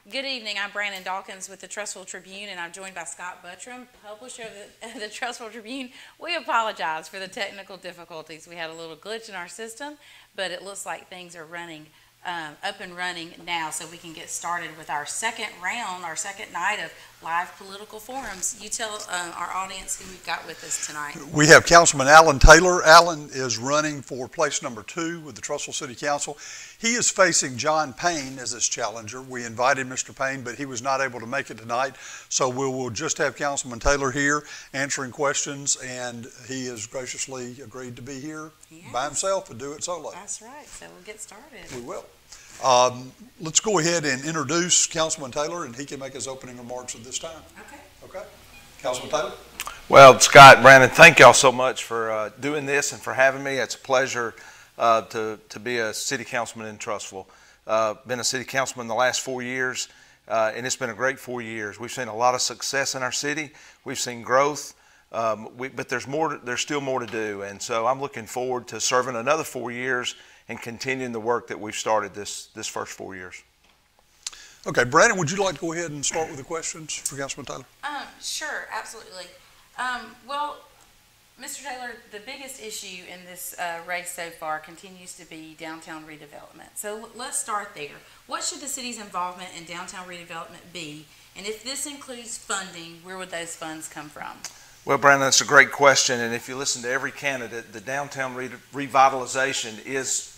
Good evening. I'm Brandon Dawkins with the Trussville Tribune, and I'm joined by Scott Buttram, publisher of the Trussville Tribune. We apologize for the technical difficulties. We had a little glitch in our system, but it looks like things are running up and running now, so we can get started with our second round, our second night of live political forums. You tell our audience who we've got with us tonight. We have Councilman Alan Taylor. Alan is running for place number 2 with the Trussville City Council. He is facing John Payne as his challenger. We invited Mr. Payne, but he was not able to make it tonight, so we will just have Councilman Taylor here answering questions, and he has graciously agreed to be here by himself and do it solo. That's right, so we'll get started. We will. Let's go ahead and introduce Councilman Taylor, and he can make his opening remarks at this time. Okay. Councilman Taylor? Well, Scott, Brandon, thank y'all so much for doing this and for having me. It's a pleasure to be a city councilman in Trussville. Been a city councilman the last 4 years, and it's been a great 4 years. We've seen a lot of success in our city. We've seen growth, but there's still more to do, and so I'm looking forward to serving another 4 years and continuing the work that we've started this first 4 years. Okay, Brandon, would you like to go ahead and start with the questions for Councilman Taylor? Sure, absolutely. Well, Mr. Taylor, the biggest issue in this race so far continues to be downtown redevelopment. So let's start there. What should the city's involvement in downtown redevelopment be? And if this includes funding, where would those funds come from? Well, Brandon, that's a great question. And if you listen to every candidate, the downtown revitalization is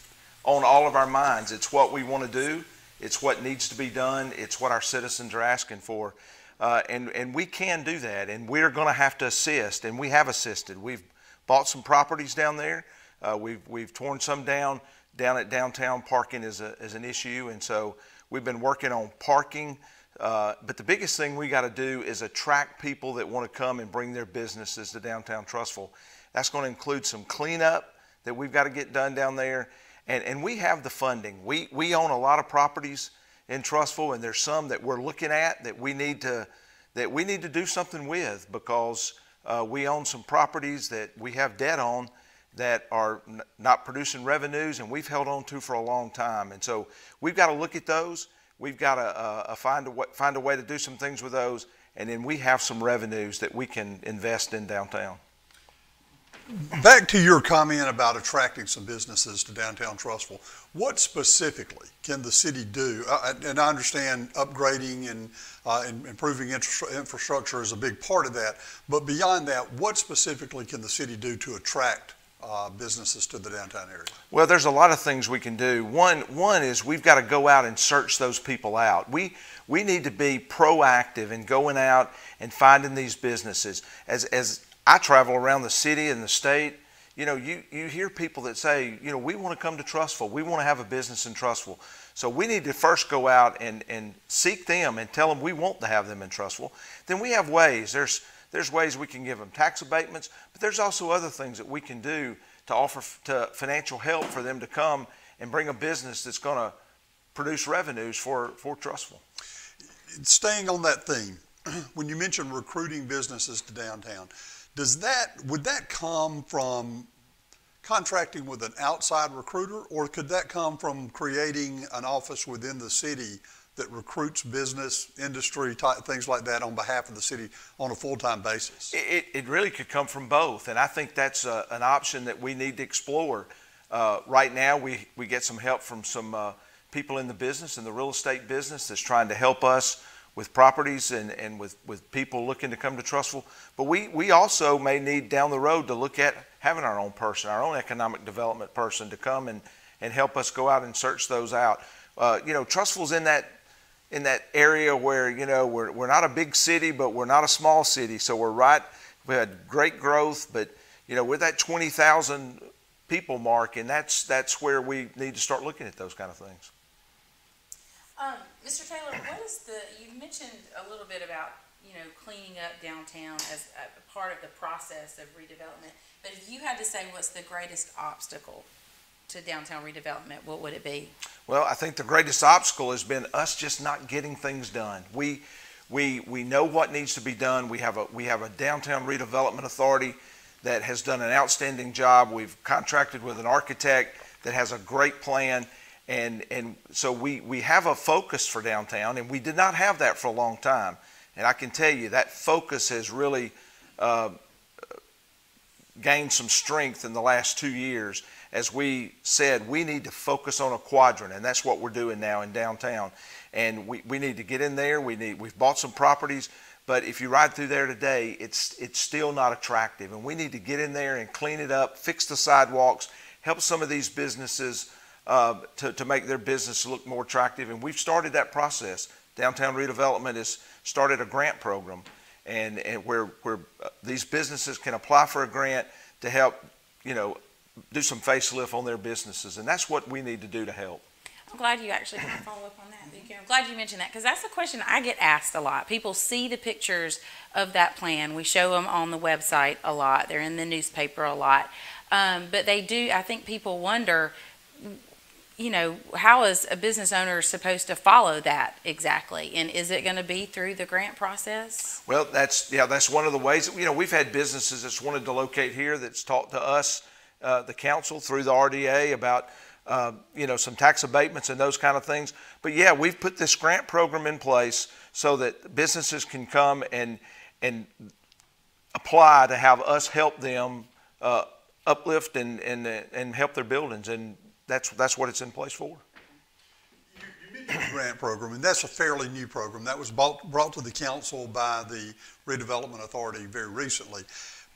on all of our minds. It's what we want to do. It's what needs to be done. It's what our citizens are asking for. And we can do that, and we're going to have to assist, and we have assisted. We've bought some properties down there. We've torn some down at downtown. Parking is an issue, and so we've been working on parking. But the biggest thing we got to do is attract people that want to come and bring their businesses to downtown Trussville. That's going to include some cleanup that we've got to get done down there, and we have the funding. We own a lot of properties in Trussville, and there's some that we're looking at that we need to do something with, because we own some properties that we have debt on that are not producing revenues, and we've held on to for a long time. And so we've got to look at those. We've got to find a way to do some things with those, and then we have some revenues that we can invest in downtown. Back to your comment about attracting some businesses to downtown Trussville, what specifically can the city do? And I understand upgrading and improving infrastructure is a big part of that, but beyond that, what specifically can the city do to attract businesses to the downtown area? Well, there's a lot of things we can do. One is we've got to go out and search those people out. We need to be proactive in going out and finding these businesses. As I travel around the city and the state, you know, you hear people that say, you know, we want to come to Trussville. We want to have a business in Trussville. So we need to first go out and seek them and tell them we want to have them in Trussville. Then we have ways. There's ways we can give them tax abatements, but there's also other things that we can do to offer financial help for them to come and bring a business that's going to produce revenues for Trussville. Staying on that theme, when you mention recruiting businesses to downtown, would that come from contracting with an outside recruiter, or could that come from creating an office within the city that recruits business, industry, things like that on behalf of the city on a full-time basis? It really could come from both, and I think that's an option that we need to explore. Right now, we get some help from some people in the business, in the real estate business, that's trying to help us with properties and with people looking to come to Trussville. But we also may need down the road to look at having our own person, our own economic development person, to come and help us go out and search those out. You know, Trussville's in that area where, you know, we're not a big city, but we're not a small city. So we had great growth, but, you know, we're that 20,000 people mark, and that's where we need to start looking at those kind of things. Mr. Taylor, you mentioned a little bit about, you know, cleaning up downtown as a part of the process of redevelopment, but if you had to say what's the greatest obstacle to downtown redevelopment, what would it be? Well, I think the greatest obstacle has been us just not getting things done. We know what needs to be done. We have a downtown redevelopment authority that has done an outstanding job. We've contracted with an architect that has a great plan, And so we have a focus for downtown, and we did not have that for a long time. And I can tell you that focus has really gained some strength in the last 2 years, as we said we need to focus on a quadrant, and that's what we're doing now in downtown. And we need to get in there. We've bought some properties, but if you ride through there today, it's still not attractive. And we need to get in there and clean it up, fix the sidewalks, help some of these businesses to make their business look more attractive. And we've started that process. Downtown Redevelopment has started a grant program, and where these businesses can apply for a grant to help, do some facelift on their businesses. And that's what we need to do to help. I'm glad you actually didn't follow up on that, Vicky. I'm glad you mentioned that, because that's a question I get asked a lot. People see the pictures of that plan. We show them on the website a lot. They're in the newspaper a lot. But they do, I think people wonder, how is a business owner supposed to follow that exactly? And is it going to be through the grant process? Well, that's one of the ways. We've had businesses that's wanted to locate here that's talked to us, the council, through the RDA about some tax abatements and those kind of things. But yeah, we've put this grant program in place so that businesses can come and apply to have us help them uplift and help their buildings, and that's what it's in place for. You mentioned the grant program, and that's a fairly new program that was brought to the council by the Redevelopment Authority very recently,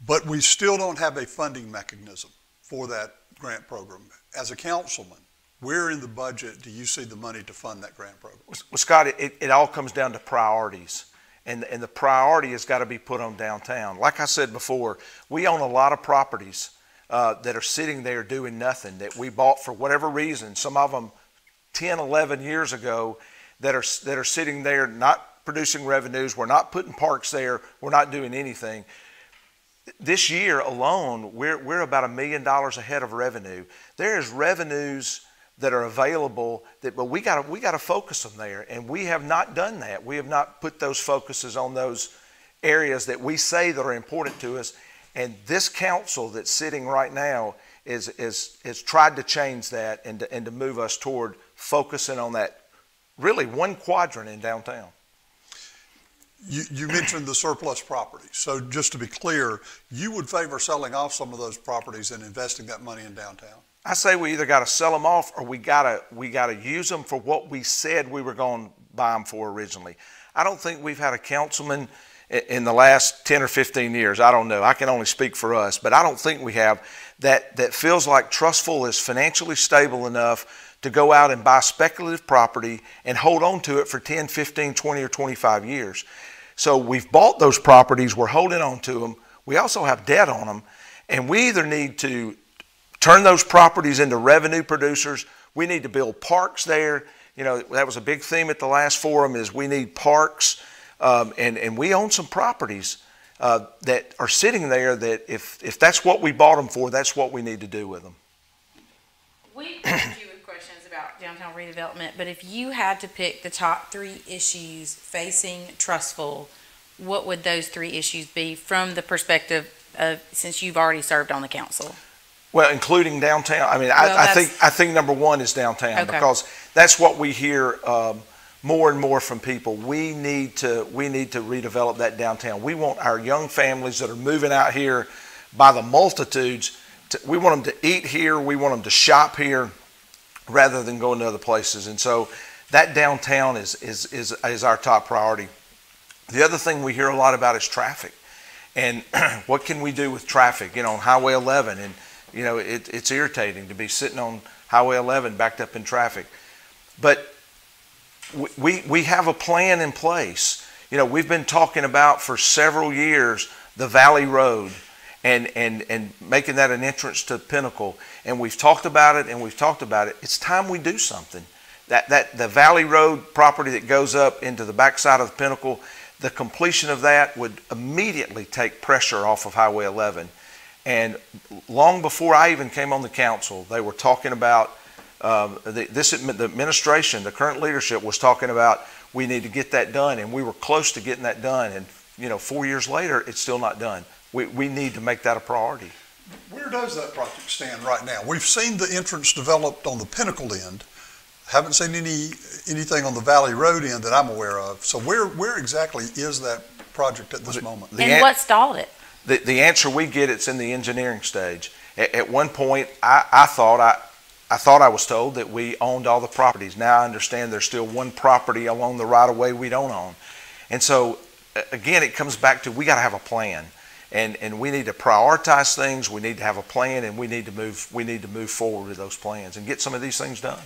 but we still don't have a funding mechanism for that grant program. As a councilman, where in the budget do you see the money to fund that grant program? Well, Scott, it all comes down to priorities, and the priority has got to be put on downtown. Like I said before, we own a lot of properties that are sitting there doing nothing, that we bought for whatever reason, some of them 10, 11 years ago, that are sitting there not producing revenues. We're not putting parks there. We're not doing anything. This year alone, we're about $1 million ahead of revenue. There is revenues that are available, but we got to focus them there, and we have not done that. We have not put those focuses on those areas that we say that are important to us. And this council that's sitting right now has tried to change that and to move us toward focusing on that really one quadrant in downtown. You mentioned the surplus properties. So just to be clear, you would favor selling off some of those properties and investing that money in downtown? I say we either got to sell them off, or we got to use them for what we said we were going to buy them for originally. I don't think we've had a councilman in the last 10 or 15 years, I don't know, I can only speak for us, but I don't think we have, that feels like Trussville is financially stable enough to go out and buy speculative property and hold on to it for 10, 15, 20, or 25 years. So we've bought those properties, we're holding on to them, we also have debt on them, and we either need to turn those properties into revenue producers, we need to build parks there. That was a big theme at the last forum, is we need parks. And we own some properties that are sitting there that if that's what we bought them for, that's what we need to do with them. We asked you with questions about downtown redevelopment, but if you had to pick the top 3 issues facing Trussville, what would those 3 issues be from the perspective of, since you've already served on the council? Well, including downtown. I mean, I think number 1 is downtown, okay, because that's what we hear more and more from people. We need to redevelop that downtown. We want our young families that are moving out here by the multitudes, we want them to eat here, we want them to shop here rather than going to other places. And so that downtown is our top priority. The other thing we hear a lot about is traffic. And what can we do with traffic, on Highway 11? And, it's irritating to be sitting on Highway 11 backed up in traffic. But we have a plan in place. We've been talking about for several years the Valley Road and making that an entrance to Pinnacle. And we've talked about it and we've talked about it. It's time we do something. That the Valley Road property that goes up into the backside of the Pinnacle, the completion of that would immediately take pressure off of Highway 11. And long before I even came on the council, they were talking about the administration, the current leadership was talking about we need to get that done, and we were close to getting that done. And 4 years later, it's still not done. We need to make that a priority. Where does that project stand right now? We've seen the entrance developed on the Pinnacle end, Haven't seen anything on the Valley Road end that I'm aware of. So where exactly is that project at this moment? And what stalled it? The answer we get, it's in the engineering stage. At one point, I thought I was told that we owned all the properties. Now I understand there's still one property along the right of way we don't own. And so again, it comes back to we got to have a plan, and we need to prioritize things. We need to have a plan, and we need to move forward with those plans and get some of these things done.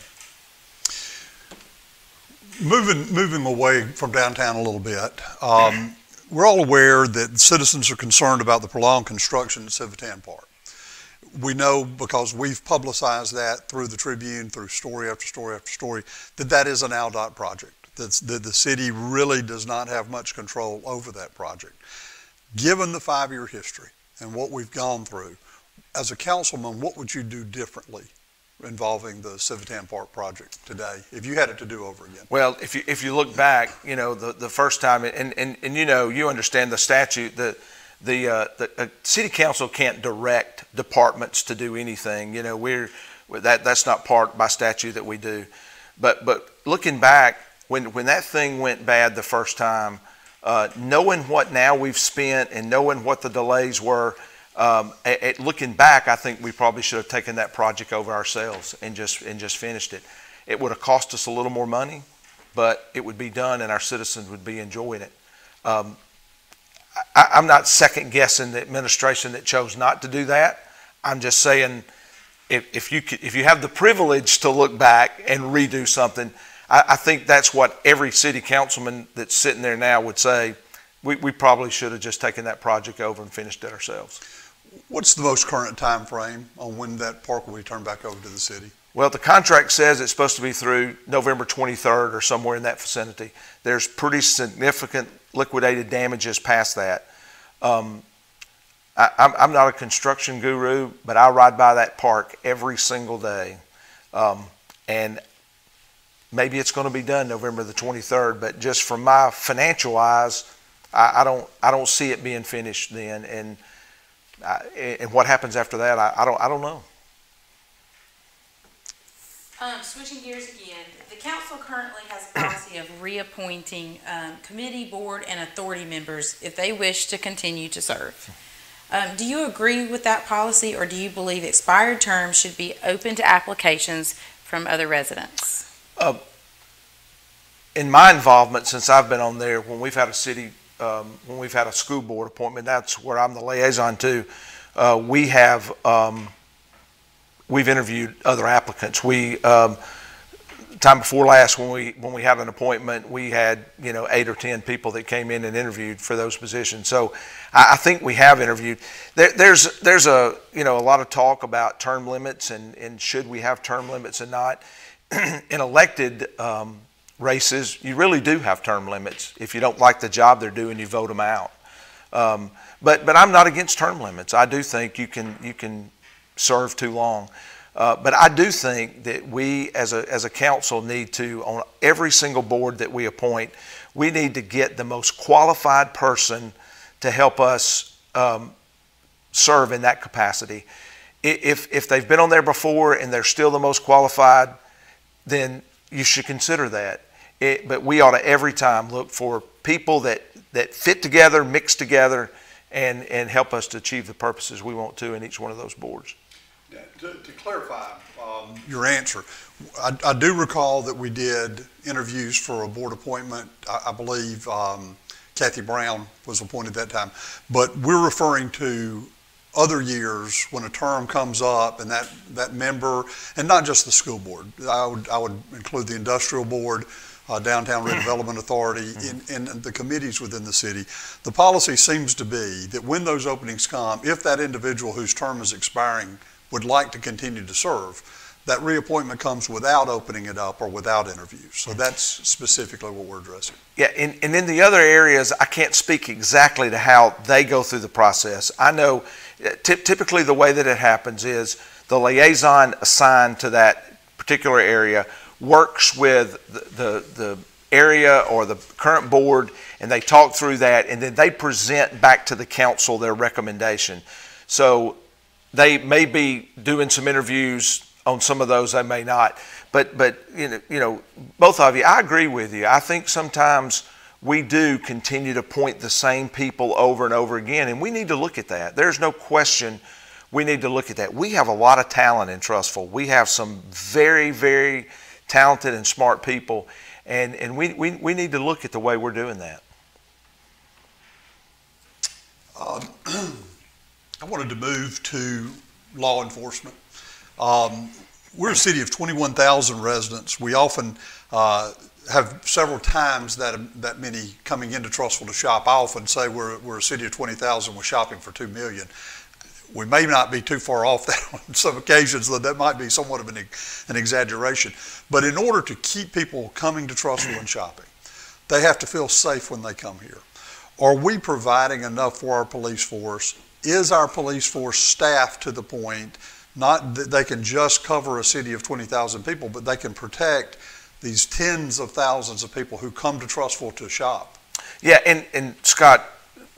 Moving away from downtown a little bit, we're all aware that citizens are concerned about the prolonged construction at Civitan Park. We know because we've publicized that through the Tribune, through story after story after story, that is an ALDOT project. That the city really does not have much control over that project. Given the 5-year history and what we've gone through, as a councilman, what would you do differently involving the Civitan Park project today if you had it to do over again? Well, if you look back, the first time, and you understand the statute, the city council can't direct departments to do anything. That's not part by statute that we do. But looking back, when that thing went bad the first time, knowing what now we've spent and knowing what the delays were, looking back, I think we probably should have taken that project over ourselves and just finished it. It would have cost us a little more money, but it would be done and our citizens would be enjoying it. I'm not second guessing the administration that chose not to do that. I'm just saying, if you have the privilege to look back and redo something, I think that's what every city councilman that's sitting there now would say. We probably should have just taken that project over and finished it ourselves. What's the most current time frame on when that park will be turned back over to the city? Well, the contract says it's supposed to be through November 23rd or somewhere in that vicinity. There's pretty significant liquidated damages past that. I'm not a construction guru, but I ride by that park every single day. And maybe it's going to be done November the 23rd, but just from my financial eyes, I don't see it being finished then. And what happens after that, I don't know. Switching gears again, the council currently has a policy of reappointing committee, board, and authority members if they wish to continue to serve. Do you agree with that policy, or do you believe expired terms should be open to applications from other residents? In my involvement, since I've been on there, when we've had a school board appointment, that's where I'm the liaison to. We've interviewed other applicants. Time before last, when we had an appointment, we had 8 or 10 people that came in and interviewed for those positions. So I think we have interviewed. There's a lot of talk about term limits and should we have term limits and not. In elected races, you really do have term limits. If you don't like the job they're doing, you vote them out. But I'm not against term limits. I do think you can serve too long. But I do think that we as a council need to, on every single board that we appoint, we need to get the most qualified person to help us serve in that capacity. If they've been on there before and they're still the most qualified, then you should consider that. But we ought to every time look for people that fit together, mix together, and help us to achieve the purposes we want to in each one of those boards. Yeah, to clarify your answer, I do recall that we did interviews for a board appointment. I believe Kathy Brown was appointed that time. But we're referring to other years when a term comes up and that member, and not just the school board, I would include the industrial board, Downtown Redevelopment Authority, and the committees within the city. The policy seems to be that when those openings come, if that individual whose term is expiring would like to continue to serve, that reappointment comes without opening it up or without interviews. So that's specifically what we're addressing. Yeah, and in the other areas, I can't speak exactly to how they go through the process. I know typically the way that it happens is the liaison assigned to that particular area works with the area or the current board, and they talk through that, and then they present back to the council their recommendation. So they may be doing some interviews on some of those they may not. But you know, both of you, I agree with you. I think sometimes we do continue to point the same people over and over again, and we need to look at that. There's no question we need to look at that. We have a lot of talent in Trussville. We have some very, very talented and smart people, and we need to look at the way we're doing that. I wanted to move to law enforcement. We're a city of 21,000 residents. We often have several times that many coming into Trussville to shop. I often say we're a city of 20,000. We're shopping for 2 million. We may not be too far off that on some occasions, though that might be somewhat of an exaggeration. But in order to keep people coming to Trussville and shopping, they have to feel safe when they come here. Are we providing enough for our police force? Is our police force staffed to the point, not that they can just cover a city of 20,000 people, but they can protect these tens of thousands of people who come to Trussville to shop? Yeah, and Scott,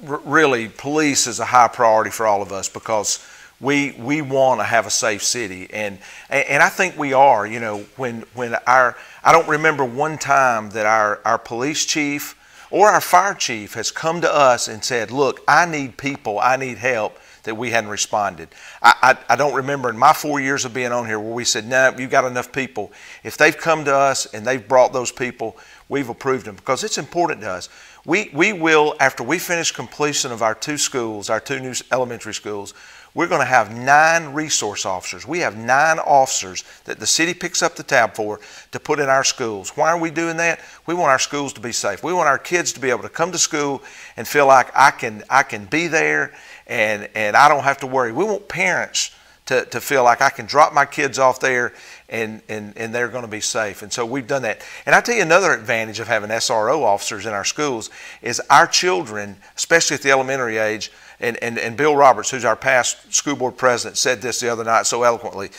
really, police is a high priority for all of us because we want to have a safe city, and I think we are. You know, when I don't remember one time that our police chief or our fire chief has come to us and said, look, I need people, I need help, that we hadn't responded. I don't remember in my 4 years of being on here where we said, no, you've got enough people. If they've come to us and they've brought those people, we've approved them because it's important to us. We will, after we finish completion of our 2 schools, our 2 new elementary schools, we're going to have 9 resource officers. We have 9 officers that the city picks up the tab for to put in our schools. Why are we doing that? We want our schools to be safe. We want our kids to be able to come to school and feel like I can be there and I don't have to worry. We want parents to feel like I can drop my kids off there and they're going to be safe. And so we've done that. And I tell you another advantage of having SRO officers in our schools is our children, especially at the elementary age, and Bill Roberts, who's our past school board president, said this the other night so eloquently.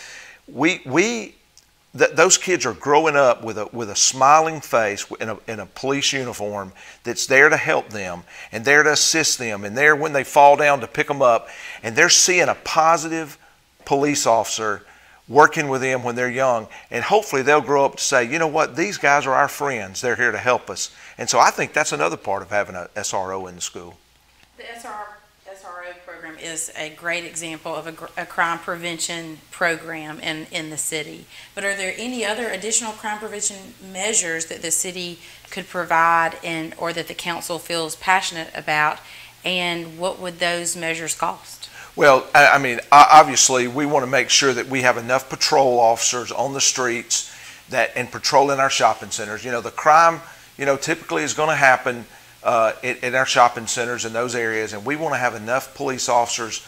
Those kids are growing up with a smiling face in a police uniform that's there to help them and there to assist them and there when they fall down to pick them up, and they're seeing a positive police officer working with them when they're young, and hopefully they'll grow up to say, you know what, these guys are our friends. They're here to help us. And so I think that's another part of having a SRO in the school. The SRO program is a great example of a crime prevention program in the city. But are there any other additional crime prevention measures that the city could provide or that the council feels passionate about? And what would those measures cost? Well, I mean, obviously, we want to make sure that we have enough patrol officers on the streets and patrol in our shopping centers. You know, the crime, typically is going to happen in our shopping centers in those areas, and we want to have enough police officers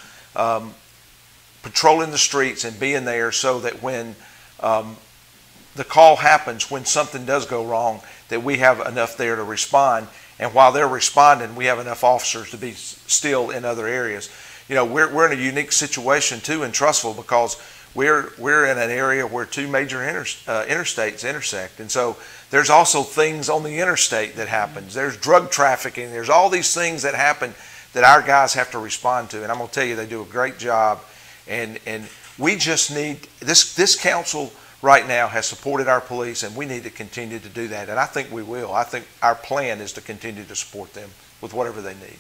patrolling the streets and being there so that when the call happens, when something does go wrong, that we have enough there to respond. And while they're responding, we have enough officers to be still in other areas. You know, we're in a unique situation too in Trussville because we're in an area where 2 major interstates intersect, and so there's also things on the interstate that happens. There's drug trafficking. There's all these things that happen that our guys have to respond to, and I'm going to tell you, they do a great job. And we just need this council right now has supported our police, and we need to continue to do that. And I think we will. I think our plan is to continue to support them with whatever they need.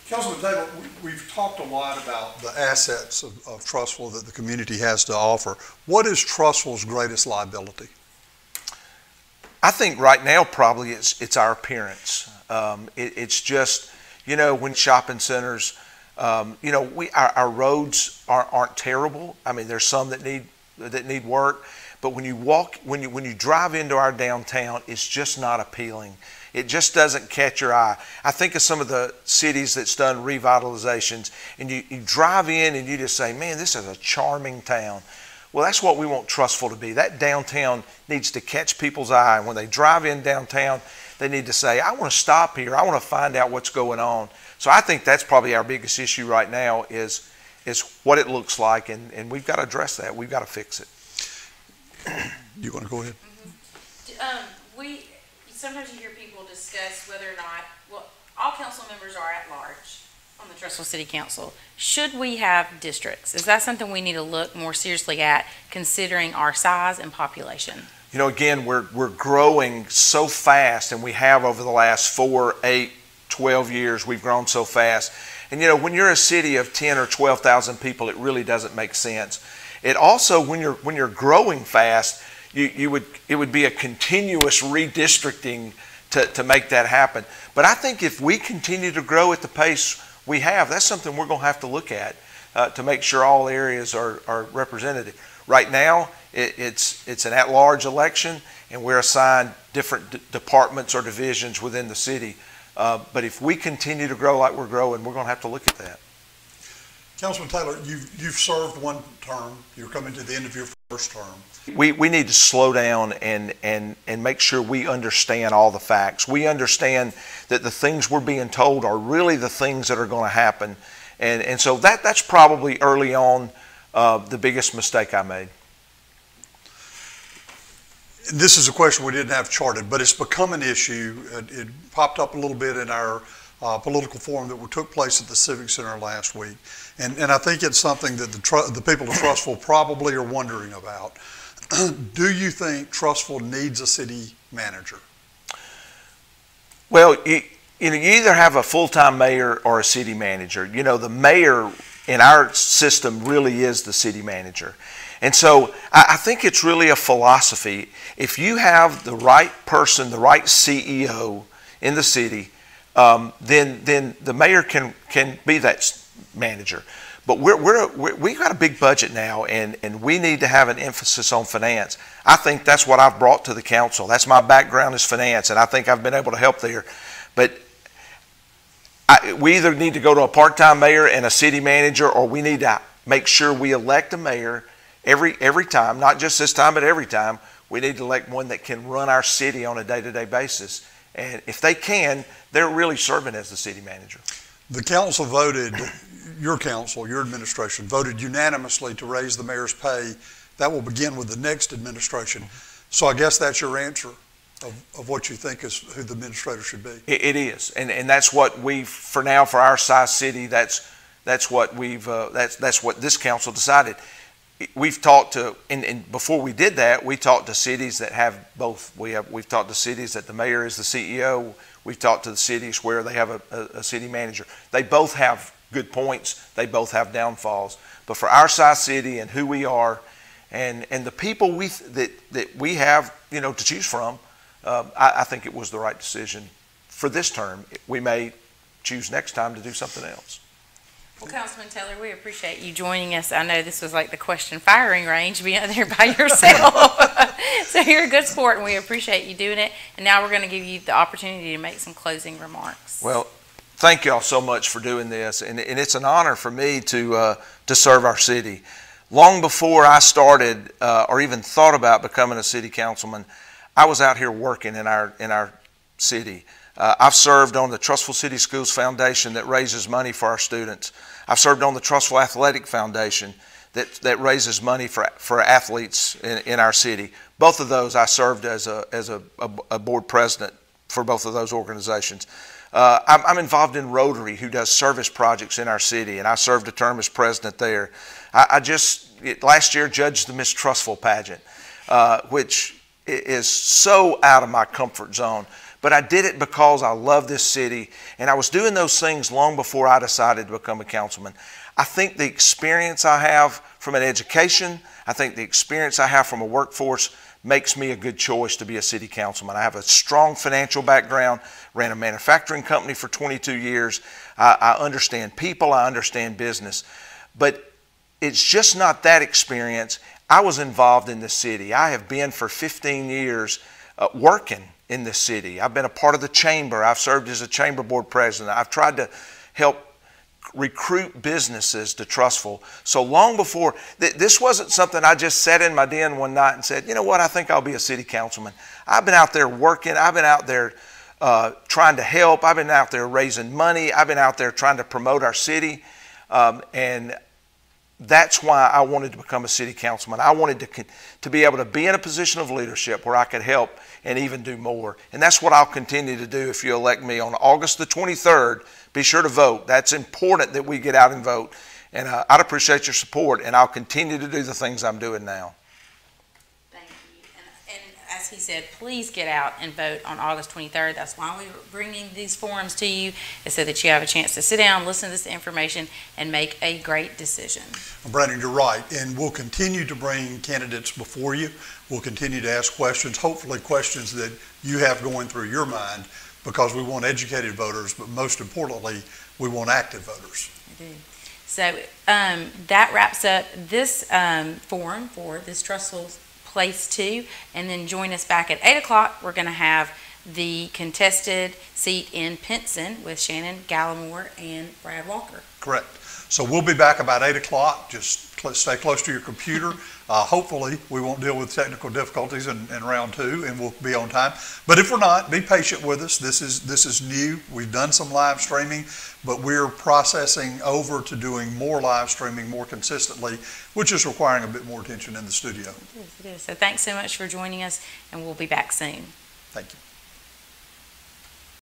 Councilman Taylor, we've talked a lot about the assets of Trussville that the community has to offer. What is Trussville's greatest liability? I think right now probably it's our appearance. It's just, when shopping centers, our roads aren't terrible. I mean, there's some that need work, but when you drive into our downtown, it's just not appealing. It just doesn't catch your eye. I think of some of the cities that's done revitalizations, and you drive in and you just say, man, this is a charming town. Well, that's what we want Trussville to be. That downtown needs to catch people's eye. And when they drive in downtown, they need to say, I want to stop here. I want to find out what's going on. So I think that's probably our biggest issue right now is what it looks like, and we've got to address that. We've got to fix it. You want to go ahead? Sometimes you hear people discuss whether or not, all council members are at large, on the Trussville City Council, should we have districts? Is that something we need to look more seriously at, considering our size and population? You know, again, we're growing so fast, and we have over the last 4, 8, 12 years, we've grown so fast. And you know, when you're a city of 10 or 12,000 people, it really doesn't make sense. It also, when you're growing fast, it would be a continuous redistricting to make that happen. But I think if we continue to grow at the pace we have, that's something we're going to have to look at to make sure all areas are represented. Right now, it's an at-large election, and we're assigned different departments or divisions within the city. But if we continue to grow like we're growing, we're going to have to look at that. Councilman Taylor, you've served one term. You're coming to the end of your first term. We need to slow down and make sure we understand all the facts. We understand that the things we're being told are really the things that are going to happen. And so that's probably early on the biggest mistake I made. This is a question we didn't have charted, but it's become an issue. It popped up a little bit in our political forum that took place at the Civic Center last week. And I think it's something that the people of Trussville probably are wondering about. Do you think Trussville needs a city manager? Well, you either have a full-time mayor or a city manager. You know, the mayor in our system really is the city manager. And so I think it's really a philosophy. If you have the right person, the right CEO in the city, then the mayor can be that manager. But we've got a big budget now, and we need to have an emphasis on finance. I think that's what I've brought to the council. That's my background is finance, and I think I've been able to help there. But we either need to go to a part-time mayor and a city manager, or we need to make sure we elect a mayor every time, not just this time, but every time. We need to elect one that can run our city on a day-to-day basis. And if they can, they're really serving as the city manager. The council voted, your council, your administration, voted unanimously to raise the mayor's pay. That will begin with the next administration. So I guess that's your answer of what you think is who the administrator should be. It is, and that's what we've, for now, for our size city, that's what this council decided. We've talked to, and before we did that, we talked to cities that have both. We've talked to cities that the mayor is the CEO. We've talked to the cities where they have a city manager. They both have good points. They both have downfalls. But for our size city and who we are, and the people that we have, you know, to choose from, I think it was the right decision for this term. We may choose next time to do something else. Well, Councilman Taylor, we appreciate you joining us. I know this was like the question firing range, being out there by yourself. So you're a good sport, and we appreciate you doing it. And now we're going to give you the opportunity to make some closing remarks. Well, thank y'all so much for doing this, and it's an honor for me to serve our city. Long before I started or even thought about becoming a city councilman, I was out here working in our city. I've served on the Trussville City Schools Foundation that raises money for our students. I've served on the Trussville Athletic Foundation that raises money for athletes in our city. Both of those I served as a board president for both of those organizations. I'm involved in Rotary, who does service projects in our city, and I served a term as president there. I just last year judged the Miss Trussville pageant, which is so out of my comfort zone. But I did it because I love this city, and I was doing those things long before I decided to become a councilman. I think the experience I have from an education, I think the experience I have from a workforce makes me a good choice to be a city councilman. I have a strong financial background, ran a manufacturing company for 22 years. I understand people, I understand business. But it's just not that experience. I was involved in the city. I have been for 15 years working in the city. I've been a part of the chamber. I've served as a chamber board president. I've tried to help recruit businesses to Trussville. So long before, this wasn't something I just sat in my den one night and said, you know what, I think I'll be a city councilman. I've been out there working. I've been out there trying to help. I've been out there raising money. I've been out there trying to promote our city. And that's why I wanted to become a city councilman. I wanted to be able to be in a position of leadership where I could help and even do more. And that's what I'll continue to do if you elect me on August the 23rd. Be sure to vote. That's important that we get out and vote. And I'd appreciate your support, and I'll continue to do the things I'm doing now. Thank you. And as he said, please get out and vote on August 23rd. That's why we're bringing these forums to you, is so that you have a chance to sit down, listen to this information, and make a great decision. Well, Brandon, you're right, and we'll continue to bring candidates before you. We'll continue to ask questions, hopefully questions that you have going through your mind, because we want educated voters, but most importantly, we want active voters. I do. So that wraps up this forum for this TrussvillePlace2, and then join us back at 8 o'clock. We're going to have the contested seat in Pinson with Shannon Gallimore and Brad Walker. Correct. So we'll be back about 8 o'clock. Just stay close to your computer. Hopefully we won't deal with technical difficulties in round 2, and we'll be on time. But if we're not, be patient with us. This is new. We've done some live streaming, but we're processing over to doing more live streaming more consistently, which is requiring a bit more attention in the studio. It is. So thanks so much for joining us, and we'll be back soon. Thank you.